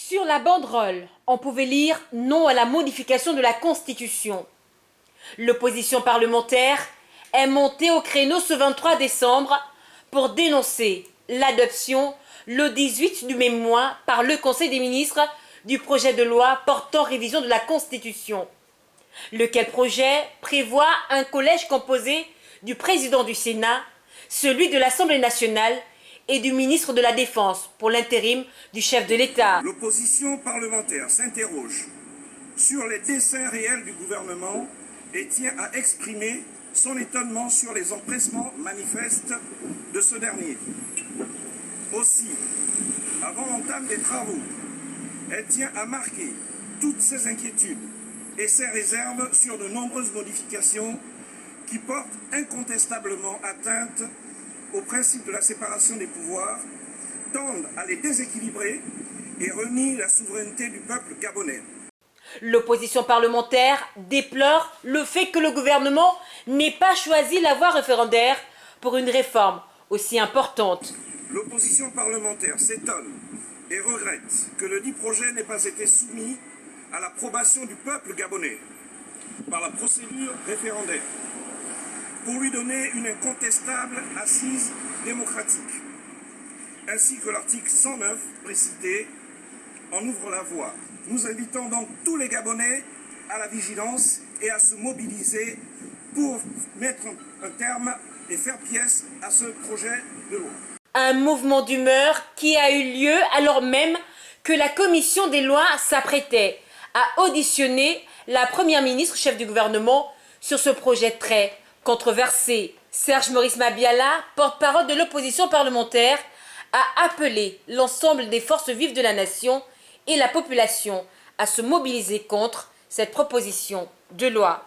Sur la banderole, on pouvait lire « Non à la modification de la Constitution ». L'opposition parlementaire est montée au créneau ce 23 décembre pour dénoncer l'adoption le 18 du même mois par le Conseil des ministres du projet de loi portant révision de la Constitution, lequel projet prévoit un collège composé du président du Sénat, celui de l'Assemblée nationale et du ministre de la Défense pour l'intérim du chef de l'État. L'opposition parlementaire s'interroge sur les desseins réels du gouvernement et tient à exprimer son étonnement sur les empressements manifestes de ce dernier. Aussi, avant l'entame des travaux, elle tient à marquer toutes ses inquiétudes et ses réserves sur de nombreuses modifications qui portent incontestablement atteinte au principe de la séparation des pouvoirs, tendent à les déséquilibrer et renient la souveraineté du peuple gabonais. L'opposition parlementaire déplore le fait que le gouvernement n'ait pas choisi la voie référendaire pour une réforme aussi importante. L'opposition parlementaire s'étonne et regrette que le dit projet n'ait pas été soumis à l'approbation du peuple gabonais par la procédure référendaire pour lui donner une incontestable assise démocratique, ainsi que l'article 109 précité en ouvre la voie. Nous invitons donc tous les Gabonais à la vigilance et à se mobiliser pour mettre un terme et faire pièce à ce projet de loi. Un mouvement d'humeur qui a eu lieu alors même que la commission des lois s'apprêtait à auditionner la première ministre, chef du gouvernement, sur ce projet très controversé. Serge Maurice Mabiala, porte-parole de l'opposition parlementaire, a appelé l'ensemble des forces vives de la nation et la population à se mobiliser contre cette proposition de loi.